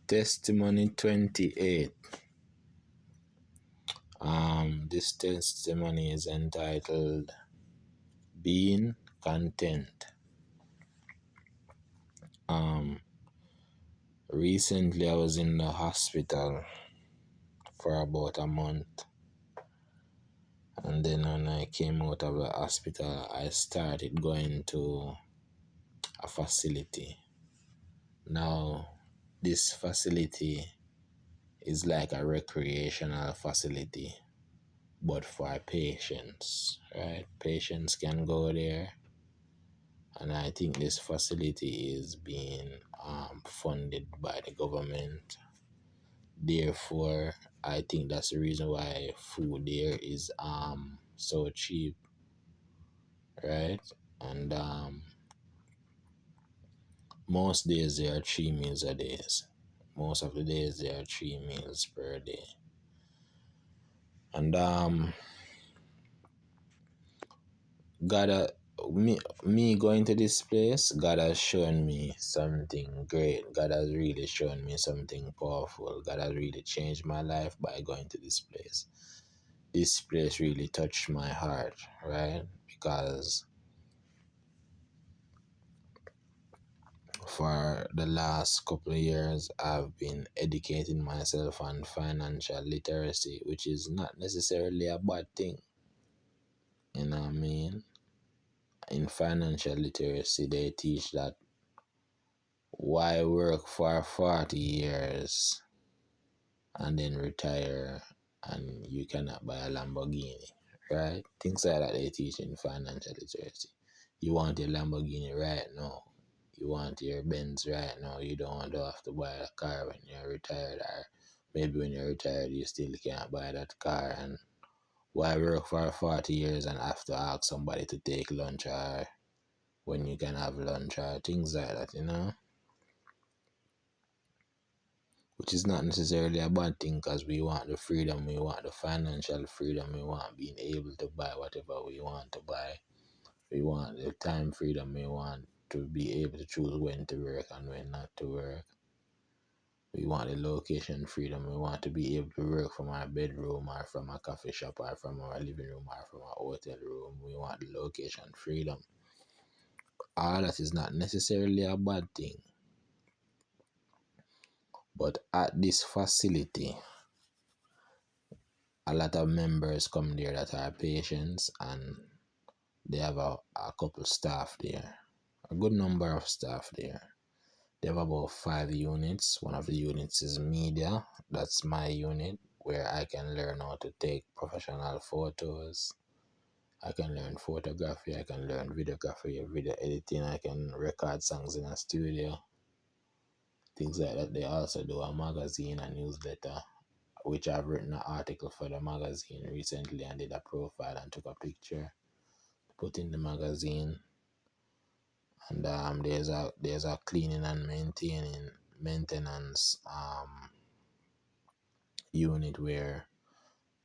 Testimony 28. This testimony is entitled Being Content. Recently I was in the hospital for about a month, and then when I came out of the hospital I started going to a facility. Now this facility is like a recreational facility, but for patients, right? Patients can go there, and I think this facility is being funded by the government. Therefore, I think that's the reason why food there is so cheap, right? And most days there are 3 meals a day. Most of the days there are 3 meals per day. And God, me going to this place, God has shown me something great. God has really shown me something powerful. God has really changed my life by going to this place. This place really touched my heart, right? Because for the last couple of years, I've been educating myself on financial literacy, which is not necessarily a bad thing. You know what I mean? In financial literacy, they teach that why work for 40 years and then retire and you cannot buy a Lamborghini, right? Things like that they teach in financial literacy. You want your Lamborghini right now. You want your Benz right now. You don't want to have to buy a car when you're retired, or maybe when you're retired you still can't buy that car. And why work for 40 years and have to ask somebody to take lunch, or when you can have lunch, or things like that, you know? Which is not necessarily a bad thing, because we want the freedom, we want the financial freedom, we want being able to buy whatever we want to buy. We want the time freedom, we want to be able to choose when to work and when not to work. We want the location freedom, we want to be able to work from our bedroom or from a coffee shop or from our living room or from a hotel room. We want the location freedom. All that is not necessarily a bad thing. But at this facility, a lot of members come there that are patients, and they have a couple staff there, a good number of staff there. They have about 5 units. One of the units is media. That's my unit, where I can learn how to take professional photos. I can learn photography, I can learn videography, video editing, I can record songs in a studio, things like that. They also do a magazine, a newsletter, which I've written an article for the magazine recently and did a profile and took a picture, put in the magazine. And there's a cleaning and maintenance unit where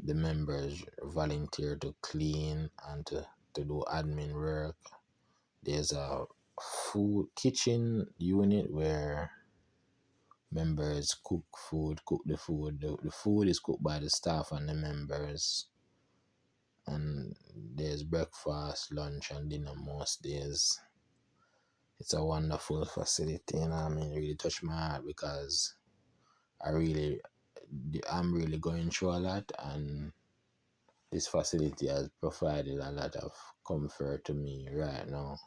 the members volunteer to clean and to do admin work. There's a food kitchen unit where members cook the food. The food is cooked by the staff and the members. And there's breakfast, lunch, and dinner most days. It's a wonderful facility, and I mean, it really touched my heart, because I'm really going through a lot, and this facility has provided a lot of comfort to me right now,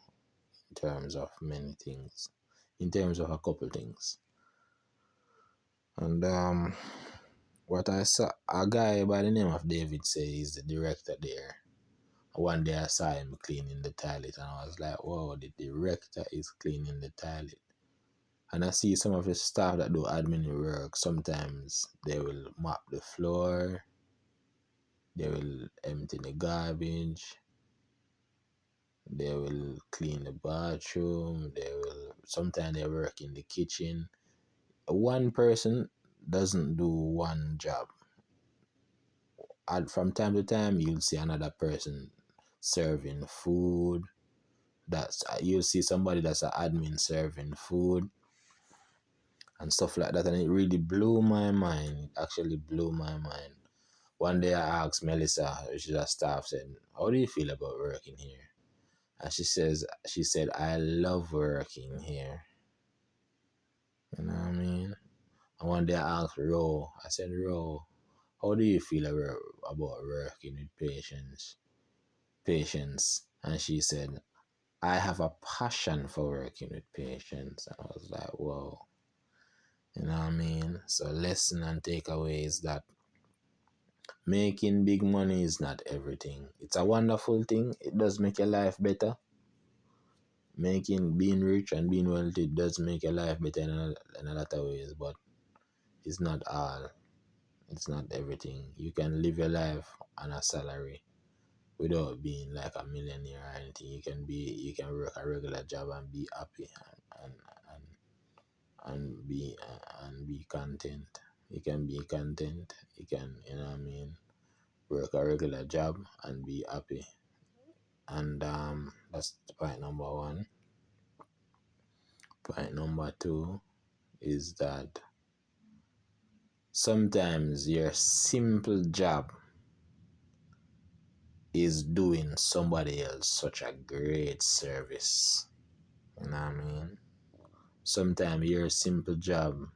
in terms of many things, in terms of a couple things. And what I saw, a guy by the name of David say he's the director there. One day I saw him cleaning the toilet, and I was like, wow, the director is cleaning the toilet. And I see some of his staff that do admin work. Sometimes they will mop the floor, they will empty the garbage, they will clean the bathroom, sometimes they work in the kitchen. One person doesn't do one job. And from time to time, you'll see another person serving food. You'll see somebody that's an admin serving food, and stuff like that. And it really blew my mind. It actually blew my mind. One day I asked Melissa, she's a staff, said, "How do you feel about working here?" And she said, "I love working here." You know what I mean? And one day I asked Ro, I said, "Ro, how do you feel about working with patients?" And she said, "I have a passion for working with patients." And I was like, whoa. You know what I mean? So lesson and takeaway is that making big money is not everything. It's a wonderful thing. It does make your life better. Being rich and being wealthy does make your life better in a lot of ways, but it's not all. It's not everything. You can live your life on a salary without being like a millionaire or anything. You can work a regular job and be happy and and be content. You can be content. You can, you know what I mean, work a regular job and be happy. And that's point number one. Point number two is that sometimes your simple job is doing somebody else such a great service. You know what I mean? Sometimes your simple job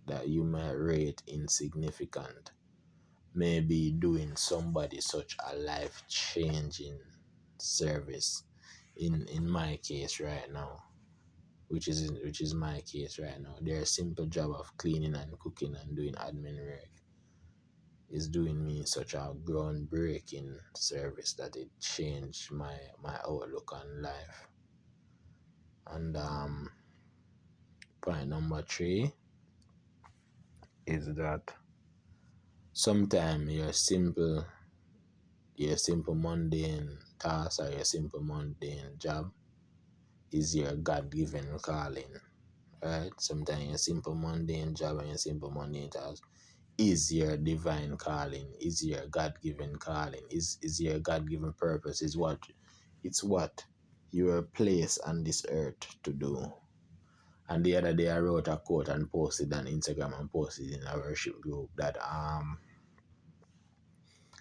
that you might rate insignificant may be doing somebody such a life changing service. In my case right now, which is my case right now, their simple job of cleaning and cooking and doing admin work is doing me such a groundbreaking service that it changed my outlook on life. And point number three is that sometimes your simple mundane task or your simple mundane job is your God given calling. Right? Sometimes your simple mundane job and your simple mundane task is your divine calling, is your God given calling, is your God given purpose, it's what you were placed on this earth to do. And the other day I wrote a quote and posted on Instagram and posted in a worship group that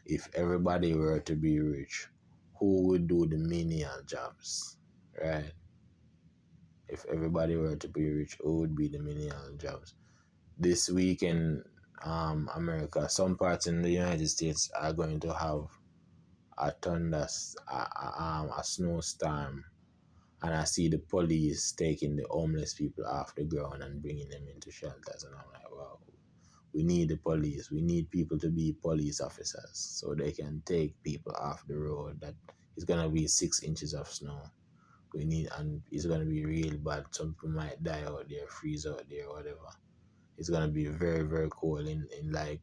if everybody were to be rich, who would do the menial jobs? Right? If everybody were to be rich, who would be the menial jobs? This week in America, some parts in the United States are going to have a thunder, a snowstorm, and I see the police taking the homeless people off the ground and bringing them into shelters, and I'm like, wow, we need the police. We need people to be police officers so they can take people off the road. That is gonna be 6 inches of snow. And it's gonna be real bad. Some people might die out there, freeze out there, whatever. It's gonna be very, very cold in like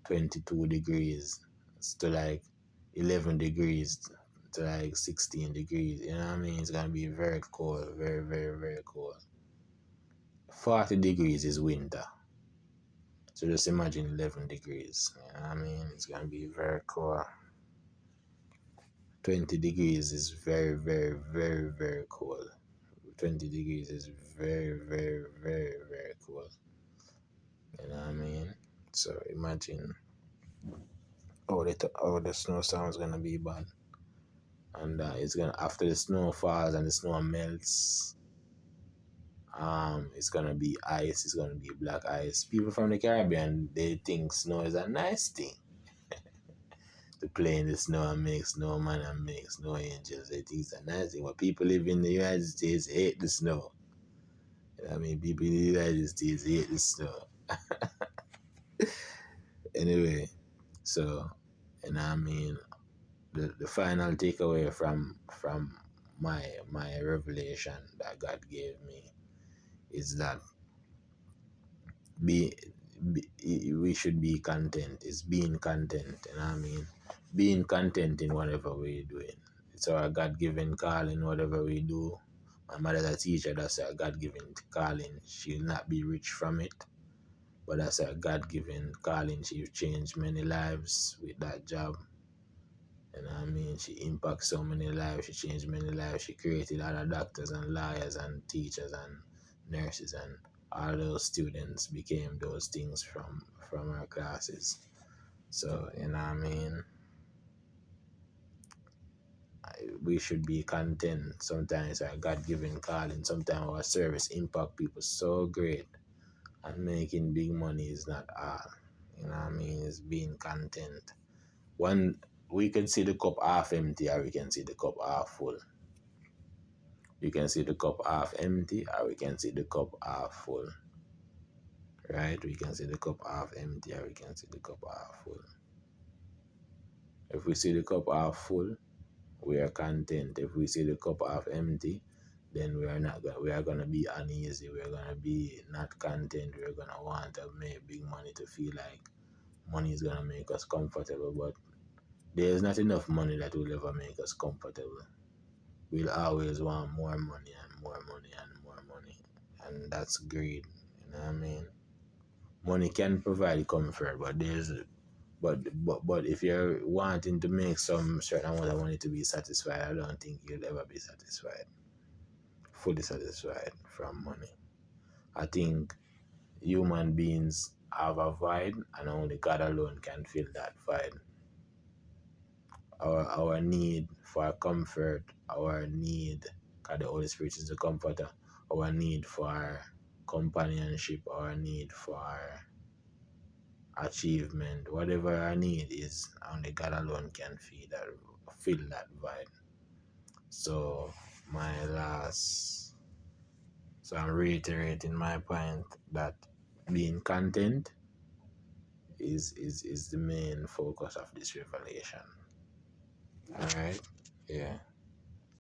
22 degrees to like 11 degrees to like 16 degrees. You know what I mean? It's gonna be very cold, very, very, very cold. 40 degrees is winter. So just imagine 11 degrees. You know what I mean? It's gonna be very cold. 20 degrees is very, very, very, very cold. 20 degrees is very, very, very, very cold. You know what I mean? So imagine how the snowstorm is gonna be bad, and it's gonna after the snow falls and the snow melts, it's gonna be ice. It's gonna be black ice. People from the Caribbean, they think snow is a nice thing. To play in the snow and make snowman and make snow angels, they think it's a nice thing. But people live in the United States hate the snow. You know what I mean, people in the United States hate the snow. Anyway, so you know what I mean. The final takeaway from my revelation that God gave me is that be, we should be content. It's being content, you know what I mean? Being content in whatever we're doing. It's our God given calling, whatever we do. My mother's a teacher, that's her God given calling. She'll not be rich from it, but that's her God given calling. She's changed many lives with that job. You know what I mean? She impacts so many lives, she changed many lives, she created other doctors and lawyers and teachers and nurses and all those students became those things from our classes. So you know what I mean, we should be content. Sometimes our God-given calling, sometimes our service impact people so great, and making big money is not all. You know what I mean? It's being content. One, we can see the cup half empty, or we can see the cup half full. We can see the cup half empty, or we can see the cup half full. Right? We can see the cup half empty, or we can see the cup half full. If we see the cup half full, we are content. If we see the cup half empty, then we are not going. We are gonna be uneasy. We are gonna be not content. We are gonna want to make big money to feel like money is gonna make us comfortable. But there is not enough money that will ever make us comfortable. We'll always want more money and more money and more money, and that's greed. You know what I mean? Money can provide comfort, but but if you're wanting to make some certain amount of money to be satisfied, I don't think you'll ever be satisfied, fully satisfied from money. I think human beings have a void, and only God alone can fill that void. Our need for comfort, our need, because the Holy Spirit is the comforter, our need for companionship, our need for achievement, whatever our need is, only God alone can fill that void. So my last, so I'm reiterating my point that being content is the main focus of this revelation. All right, yeah.